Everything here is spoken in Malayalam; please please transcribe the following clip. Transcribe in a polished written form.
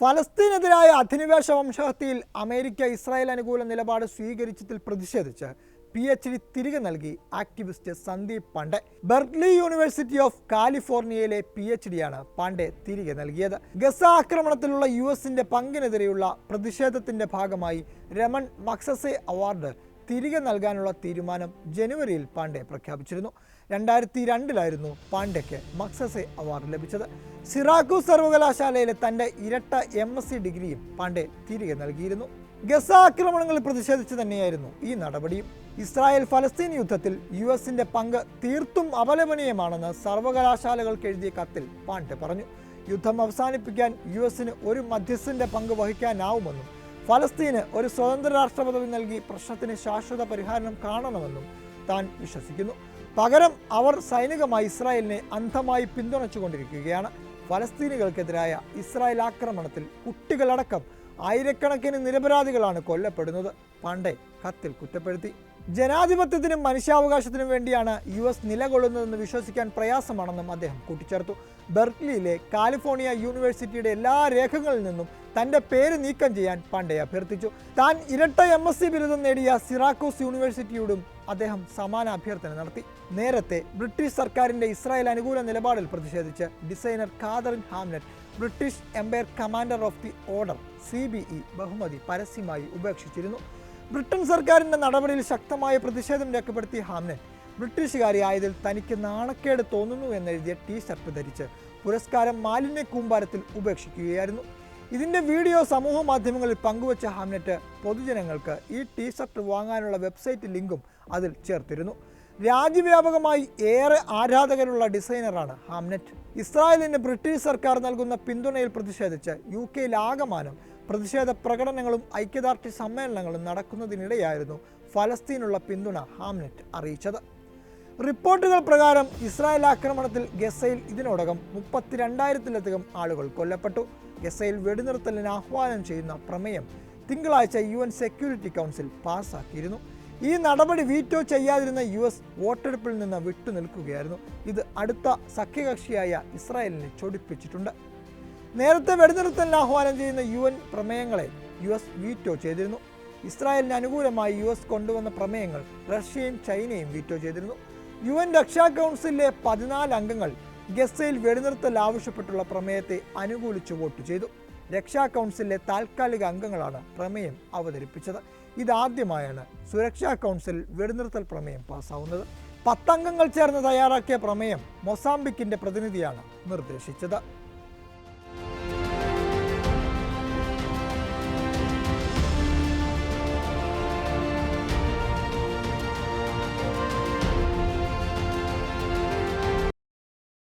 ഫലസ്തീനെതിരായ അധിനിവേശ വംശഹത്യയിൽ അമേരിക്ക ഇസ്രായേൽ അനുകൂല നിലപാട് സ്വീകരിച്ചതിൽ പ്രതിഷേധിച്ച് PhD തിരികെ നൽകി activist Sandeep Pandey. Berkeley university of കാലിഫോർണിയയിലെ PhD ആണ് പാണ്ഡെ തിരികെ നൽകിയത്. ഗസ ആക്രമണത്തിലുള്ള US-ന്റെ പങ്കിനെതിരെയുള്ള പ്രതിഷേധത്തിന്റെ ഭാഗമായി രമൺ മക്സസെ അവാർഡ് തിരികെ നൽകാനുള്ള തീരുമാനം ജനുവരിയിൽ പാണ്ഡെ പ്രഖ്യാപിച്ചിരുന്നു. 2002 പാണ്ഡെക്ക് മക്സസെ അവാർഡ് ലഭിച്ചത്. സിറാക്കൂസ് സർവകലാശാലയിലെ തൻ്റെ ഇരട്ട MSc ഡിഗ്രിയും പാണ്ഡെ തിരികെ നൽകിയിരുന്നു. ഗസ ആക്രമണങ്ങളിൽ പ്രതിഷേധിച്ച് തന്നെയായിരുന്നു ഈ നടപടിയും. ഇസ്രായേൽ ഫലസ്തീൻ യുദ്ധത്തിൽ US-ന്റെ പങ്ക് തീർത്തും അപലപനീയമാണെന്ന് സർവകലാശാലകൾക്ക് എഴുതിയ കത്തിൽ പാണ്ഡെ പറഞ്ഞു. യുദ്ധം അവസാനിപ്പിക്കാൻ US-ന് ഒരു മധ്യസ്ഥന്റെ പങ്ക് വഹിക്കാനാവുമെന്നും ഫലസ്തീന് ഒരു സ്വതന്ത്ര രാഷ്ട്ര പദവി നൽകി പ്രശ്നത്തിന് ശാശ്വത പരിഹാരം കാണണമെന്നും താൻ വിശ്വസിക്കുന്നു. പകരം അവർ സൈനികമായി ഇസ്രായേലിനെ അന്ധമായി പിന്തുണച്ചുകൊണ്ടിരിക്കുകയാണ്. ഫലസ്തീനികൾക്കെതിരായ ഇസ്രായേൽ ആക്രമണത്തിൽ കുട്ടികളടക്കം ആയിരക്കണക്കിന് നിരപരാധികളാണ് കൊല്ലപ്പെടുന്നത്, പാണ്ഡെ കത്തിൽ കുറ്റപ്പെടുത്തി. ജനാധിപത്യത്തിനും മനുഷ്യാവകാശത്തിനും വേണ്ടിയാണ് US നിലകൊള്ളുന്നതെന്ന് വിശ്വസിക്കാൻ പ്രയാസമാണെന്നും അദ്ദേഹം കൂട്ടിച്ചേർത്തു. ബെർക്ലിയിലെ കാലിഫോർണിയ യൂണിവേഴ്സിറ്റിയുടെ എല്ലാ രേഖകളിൽ നിന്നും തൻ്റെ പേര് നീക്കം ചെയ്യാൻ പാണ്ഡെ അഭ്യർത്ഥിച്ചു. താൻ ഇരട്ട MSc ബിരുദം നേടിയ സിറാക്കൂസ് യൂണിവേഴ്സിറ്റിയോടും അദ്ദേഹം സമാന അഭ്യർത്ഥന നടത്തി. നേരത്തെ ബ്രിട്ടീഷ് സർക്കാരിൻ്റെ ഇസ്രായേൽ അനുകൂല നിലപാടിൽ പ്രതിഷേധിച്ച് designer Katharine Hamnett British Empire commander of the order CBE ബഹുമതി പരസ്യമായി ഉപേക്ഷിച്ചിരുന്നു. ബ്രിട്ടൻ സർക്കാരിൻ്റെ നടപടിയിൽ ശക്തമായ പ്രതിഷേധം രേഖപ്പെടുത്തിയ ഹാംനെറ്റ് ബ്രിട്ടീഷുകാരിയായതിൽ തനിക്ക് നാണക്കേട് തോന്നുന്നു എന്നെഴുതിയ ടീഷർട്ട് ധരിച്ച് പുരസ്കാരം മാലിന്യ കൂമ്പാരത്തിൽ ഉപേക്ഷിക്കുകയായിരുന്നു. ഇതിൻ്റെ വീഡിയോ സമൂഹ മാധ്യമങ്ങളിൽ പങ്കുവച്ച ഹാംനെറ്റ് പൊതുജനങ്ങൾക്ക് ഈ ടീഷർട്ട് വാങ്ങാനുള്ള വെബ്സൈറ്റ് ലിങ്കും അതിൽ ചേർത്തിരുന്നു. രാജ്യവ്യാപകമായി ഏറെ ആരാധകരുള്ള ഡിസൈനറാണ് ഹാംനെറ്റ്. ഇസ്രായേലിന് ബ്രിട്ടീഷ് സർക്കാർ നൽകുന്ന പിന്തുണയിൽ പ്രതിഷേധിച്ച് UK-ലാകമാനം പ്രതിഷേധ പ്രകടനങ്ങളും ഐക്യദാർഢ്യ സമ്മേളനങ്ങളും നടക്കുന്നതിനിടെയായിരുന്നു ഫലസ്തീനുള്ള പിന്തുണ ഹാംനെറ്റ് അറിയിച്ചത്. റിപ്പോർട്ടുകൾ പ്രകാരം ഇസ്രായേൽ ആക്രമണത്തിൽ ഗസയിൽ ഇതിനോടകം 32,000-ലധികം ആളുകൾ കൊല്ലപ്പെട്ടു. ഗസയിൽ വെടിനിർത്തലിന് ആഹ്വാനം ചെയ്യുന്ന പ്രമേയം തിങ്കളാഴ്ച UN സെക്യൂരിറ്റി കൗൺസിൽ പാസ്സാക്കിയിരുന്നു. ഈ നടപടി വീറ്റോ ചെയ്യാതിരുന്ന US വോട്ടെടുപ്പിൽ നിന്ന് വിട്ടുനിൽക്കുകയായിരുന്നു. ഇത് അടുത്ത സഖ്യകക്ഷിയായ ഇസ്രായേലിനെ ചൊടിപ്പിച്ചിട്ടുണ്ട്. നേരത്തെ വെടിനിർത്തലിന് ആഹ്വാനം ചെയ്യുന്ന UN പ്രമേയങ്ങളെ US വീറ്റോ ചെയ്തിരുന്നു. ഇസ്രായേലിന് അനുകൂലമായി US കൊണ്ടുവന്ന പ്രമേയങ്ങൾ റഷ്യയും ചൈനയും വീറ്റോ ചെയ്തിരുന്നു. UN രക്ഷാ കൗൺസിലിലെ 14 അംഗങ്ങൾ ഗസയിൽ വെടിനിർത്തൽ ആവശ്യപ്പെട്ടുള്ള പ്രമേയത്തെ അനുകൂലിച്ച് വോട്ട് ചെയ്തു. രക്ഷാ കൗൺസിലിലെ താൽക്കാലിക അംഗങ്ങളാണ് പ്രമേയം അവതരിപ്പിച്ചത്. ഇതാദ്യമായാണ് സുരക്ഷാ കൗൺസിൽ വെടിനിർത്തൽ പ്രമേയം പാസ്സാവുന്നത്. 10 അംഗങ്ങൾ ചേർന്ന് തയ്യാറാക്കിയ പ്രമേയം മൊസാംബിക്കിന്റെ പ്രതിനിധിയാണ് നിർദ്ദേശിച്ചത്.